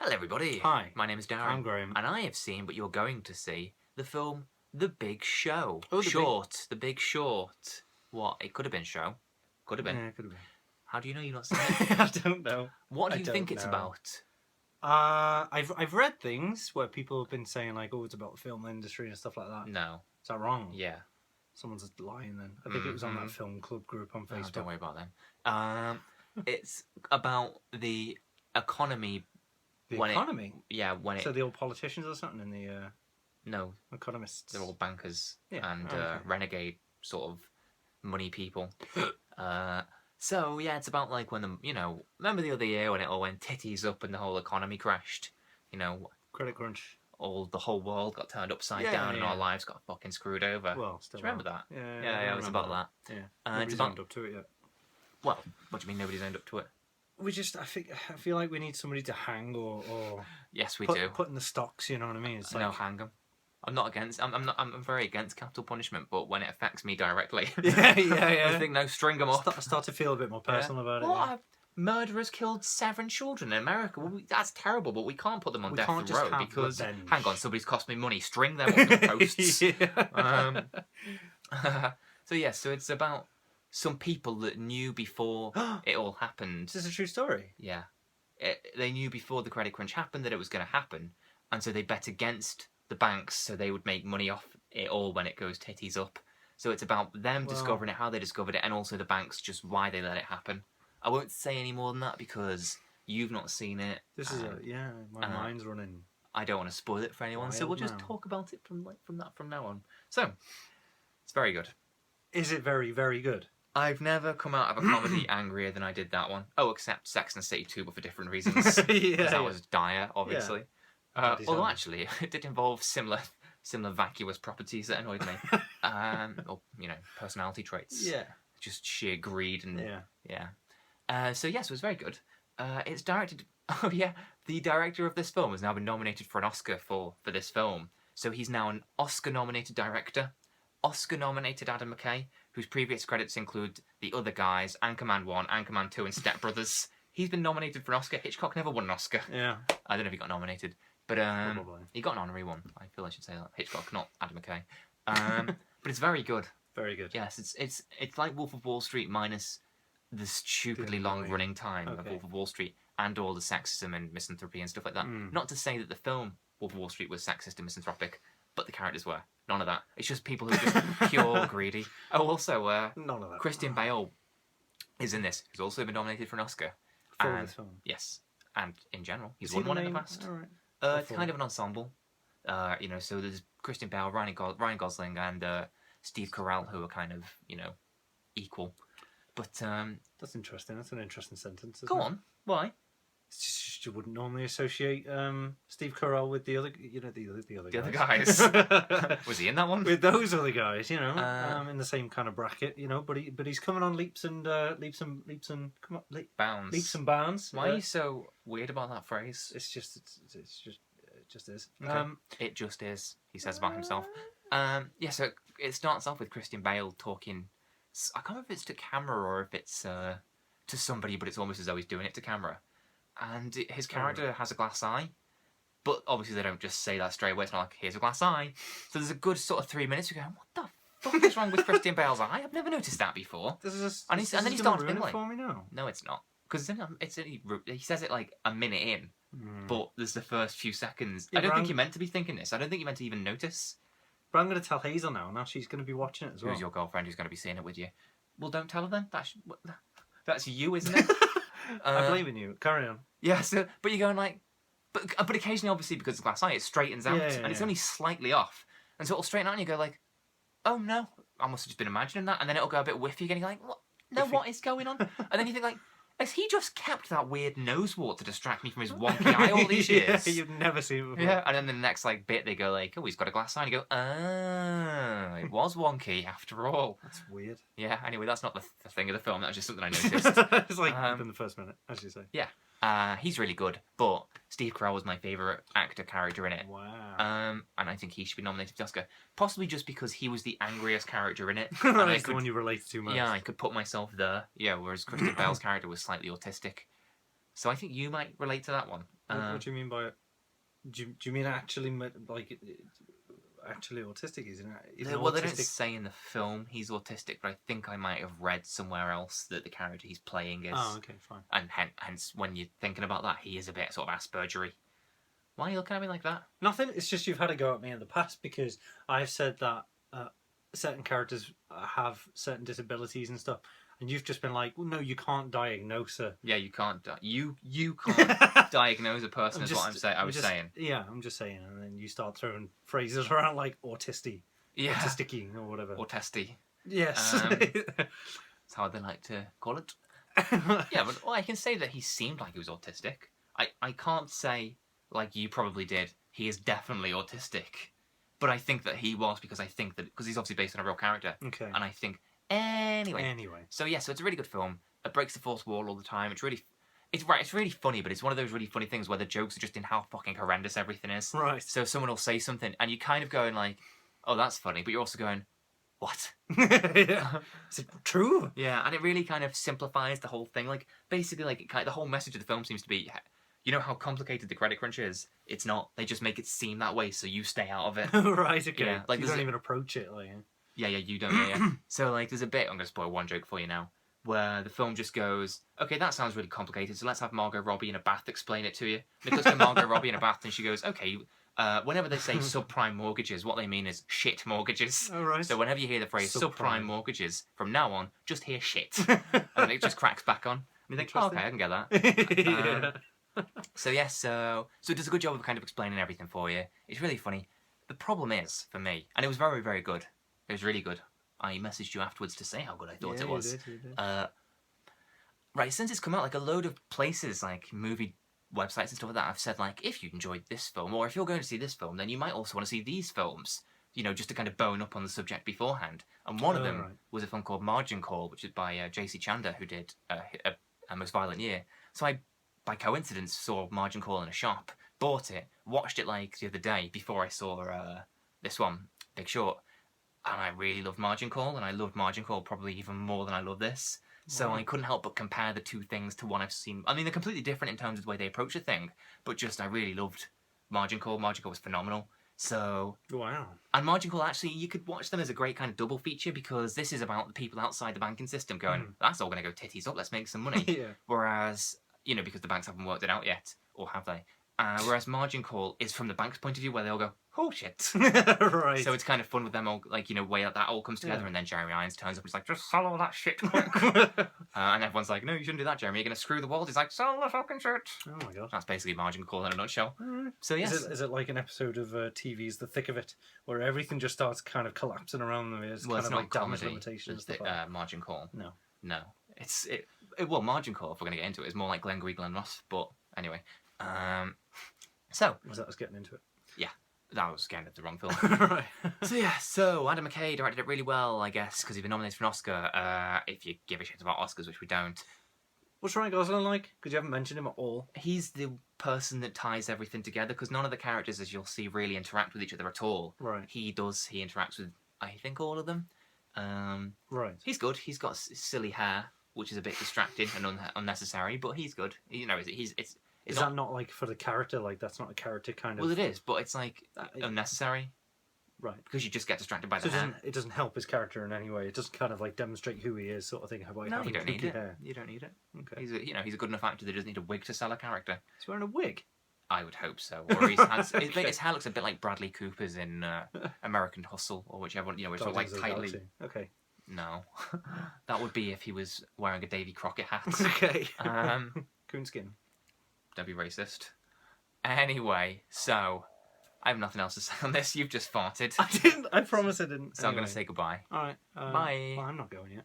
Hello everybody. Hi. My name is Darren. I'm Graham. And I have seen, but you're going to see, the film The Big Show. Oh, The Big Short. What? It could have been show. Could have been. Yeah, it could have been. How do you know you've not seen it? I don't know. What do I you don't think it's know. about? I've read things where people have been saying like, oh, it's about the film industry and stuff like that. No. Is that wrong? Yeah. Someone's just lying then. I think it was on that film club group on Oh, Facebook. don't worry about them. It's about the economy. The when economy? So the old politicians or something in the No, economists? they're all bankers and okay. renegade sort of money people. So yeah, it's about like when remember the other year when it all went titties up and the whole economy crashed. Credit crunch. The whole world got turned upside Yeah, down and yeah. our lives got fucking screwed over. Well, still. Do you remember that? Yeah, it was about that. Yeah. It's Nobody's about owned up to it yet. well, what do you mean nobody's owned up to it? I feel like we need somebody to hang or Yes, we do. put in the stocks. You know what I mean? It's No, hang them. I'm not against. I'm very against capital punishment, but when it affects me directly, yeah. I think no, string them up. I start to feel a bit more personal about it. What? Murderers killed 7 children in America. Well, that's terrible, but we can't put them on death row because revenge. hang on, somebody's cost me money. String them up the posts. So it's about some people that knew before it all happened. Is this a true story? Yeah, they knew before the credit crunch happened that it was going to happen, and so they bet against the banks so they would make money off it all when it goes titties up. So it's about them discovering it, how they discovered it, and also the banks just why they let it happen. I won't say any more than that because you've not seen it. This is my mind's running. I don't want to spoil it for anyone, so we'll just now. talk about it from now on. So it's very good. Is it very, very good? I've never come out of a comedy angrier than I did that one. Oh, except Sex and the City 2, but for different reasons. Because that was dire, obviously. Although actually, it did involve similar vacuous properties that annoyed me. Or personality traits. Yeah. Just sheer greed and yeah. So yes, it was very good. It's directed. Oh yeah, the director of this film has now been nominated for an Oscar for this film. So he's now an Oscar-nominated director. Oscar-nominated Adam McKay, whose previous credits include The Other Guys, Anchorman 1, Anchorman 2, and Step Brothers. He's been nominated for an Oscar. Hitchcock never won an Oscar. Yeah. I don't know if he got nominated, but Probably. he got an honorary one. I feel I should say that. Hitchcock, not Adam McKay. But it's very good. Very good. Yes, it's like Wolf of Wall Street minus the stupidly long running time of Wolf of Wall Street and all the sexism and misanthropy and stuff like that. Not to say that the film Wolf of Wall Street was sexist and misanthropic, but the characters were. None of that. It's just people who are just pure greedy. Oh, also, none of that. Christian Bale is in this. He's also been nominated for an Oscar. For this film. Yes, and in general, he's won one in the past. All right. It's kind of an ensemble. So there's Christian Bale, Ryan Gosling, and Steve Carrell, who are kind of equal. But that's interesting. That's an interesting sentence. Go on. Why? It's just you wouldn't normally associate Steve Carell with the other, the other guys. Was he in that one? With those other guys, in the same kind of bracket, but he's coming on leaps and bounds. Leaps and bounds. Why are you so weird about that phrase? It just is. Okay. It just is. He says about himself. So it starts off with Christian Bale talking. I can't remember if it's to camera or if it's to somebody, but it's almost as though he's doing it to camera. And his character has a glass eye, but obviously they don't just say that straight away. It's not like, here's a glass eye. So there's a good sort of 3 minutes. You're going, what the fuck is wrong with Christian Bale's eye? I've never noticed that before. And then he starts being like, for me now. No, it's not. Because he says it like a minute in, but there's the first few seconds. Yeah, I don't think you're meant to be thinking this. I don't think you're meant to even notice. But I'm going to tell Hazel now she's going to be watching it as well. Who's your girlfriend who's going to be seeing it with you? Well, don't tell her then. That's you, isn't it? I believe in you. Carry on. Yeah, but you're going like... But occasionally, obviously, because of glass eye, it straightens out, and it's only slightly off. And so it'll straighten out, and you go like, oh no, I must have just been imagining that. And then it'll go a bit whiffy again, you're like, what? No, what is going on? And then you think like, has he just kept that weird nose wart to distract me from his wonky eye all these years? You've never seen it before. Yeah, and then the next bit they go like, oh, he's got a glass eye, and you go, it was wonky after all. That's weird. Yeah, anyway, that's not the thing of the film, that was just something I noticed. It's like within the first minute, as you say. Yeah. He's really good, but Steve Carell was my favourite actor character in it. Wow. And I think he should be nominated for the Oscar. Possibly just because he was the angriest character in it. That's the one you relate to most. Yeah, I could put myself there. Yeah, whereas Christian Bale's character was slightly autistic. So I think you might relate to that one. What do you mean by it? Do you mean actually like actually autistic? He's Well, they don't say in the film he's autistic, but I think I might have read somewhere else that the character he's playing is. Oh, okay, fine. And hence, when you're thinking about that, he is a bit sort of Aspergery. Why are you looking at me like that? Nothing. It's just you've had a go at me in the past because I've said that certain characters have certain disabilities and stuff, and you've just been like, well, "No, you can't diagnose her." Yeah, you can't. You can't diagnose a person. Is what I'm saying. I was saying. Yeah, I'm just saying, and then you start throwing phrases around like autistic, Yeah. autistic or whatever. Autisty. Yes. That's how they like to call it. Yeah, but I can say that he seemed like he was autistic. I can't say, like you probably did, he is definitely autistic. But I think that he was because he's obviously based on a real character. Okay. And I think, anyway. So yeah, so it's a really good film. It breaks the fourth wall all the time. It's really funny, but it's one of those really funny things where the jokes are just in how fucking horrendous everything is. Right. So someone will say something and you're kind of going like, oh, that's funny, but you're also going, what? Yeah. Is it true? Yeah, and it really kind of simplifies the whole thing. Like, basically, like, the whole message of the film seems to be, you know how complicated the credit crunch is? It's not. They just make it seem that way so you stay out of it. Right, okay. Yeah, like, you don't even approach it, like... Yeah, you don't, yeah. So, like, there's a bit, I'm going to spoil one joke for you now, where the film just goes, okay, that sounds really complicated, so let's have Margot Robbie in a bath explain it to you. And it goes to Margot Robbie in a bath, and she goes, okay, whenever they say subprime mortgages, what they mean is shit mortgages. Oh, right. So whenever you hear the phrase subprime mortgages, from now on, just hear shit. And it just cracks back on. And you think, oh, okay, I can get that. Yeah. So yes, so it does a good job of kind of explaining everything for you. It's really funny. The problem is, for me, and it was very, very good. It was really good. I messaged you afterwards to say how good I thought it was. You did. Right, since it's come out, like a load of places, like movie websites and stuff like that, I've said like, if you enjoyed this film, or if you're going to see this film, then you might also want to see these films. You know, just to kind of bone up on the subject beforehand. And one of them was a film called Margin Call, which is by J.C. Chanda, who did A Most Violent Year. So I, by coincidence, saw Margin Call in a shop, bought it, watched it like the other day before I saw this one, Big Short. And I really loved Margin Call, and I loved Margin Call probably even more than I love this. So I couldn't help but compare the two things to one I've seen. I mean, they're completely different in terms of the way they approach the thing, but just I really loved Margin Call. Margin Call was phenomenal. So... Wow. And Margin Call, actually, you could watch them as a great kind of double feature because this is about the people outside the banking system going, that's all going to go titties up, let's make some money. Yeah. Whereas, you know, because the banks haven't worked it out yet, or have they? Whereas Margin Call is from the bank's point of view where they all go, oh shit. Right. So it's kind of fun with them all, like, you know, way that all comes together, and then Jeremy Irons turns up and he's like, just sell all that shit quick. And everyone's like, no, you shouldn't do that, Jeremy, you're going to screw the world. He's like, sell the fucking shit. Oh my god. That's basically Margin Call in a nutshell. So yes. Is it like an episode of TV's The Thick of It, where everything just starts kind of collapsing around them? It's kind of not like damage comedy, limitations. Margin Call. No. Well, Margin Call, if we're going to get into it, is more like Glengarry Glen Ross, but anyway. So was that us getting into it? Yeah, that was kind of the wrong film. Right. So Adam McKay directed it really well, I guess, because he's been nominated for an Oscar. If you give a shit about Oscars, which we don't. What's Ryan Gosling like? Because you haven't mentioned him at all. He's the person that ties everything together, because none of the characters, as you'll see, really interact with each other at all. Right. He does. He interacts with, I think, all of them. Right. He's good. He's got silly hair, which is a bit distracting and unnecessary, but he's good. You know, Is that not like for the character? Like that's not a character kind of. Well, it is, but it's like unnecessary. Right. Because you just get distracted by the hair. It doesn't help his character in any way. It doesn't kind of like demonstrate who he is, sort of thing. No, you don't need it. Hair. You don't need it. Okay. He's a good enough actor that doesn't need a wig to sell a character. He's wearing a wig. I would hope so. Or his hair looks a bit like Bradley Cooper's in American Hustle, or whichever one. You know, which are like tightly. Okay. No, that would be if he was wearing a Davy Crockett hat. Okay. Coonskin. Don't be racist. Anyway, so I have nothing else to say on this. You've just farted. I didn't. I promise I didn't. So anyway. I'm going to say goodbye. All right. Bye. Well, I'm not going yet.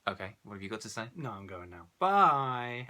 Okay. What have you got to say? No, I'm going now. Bye.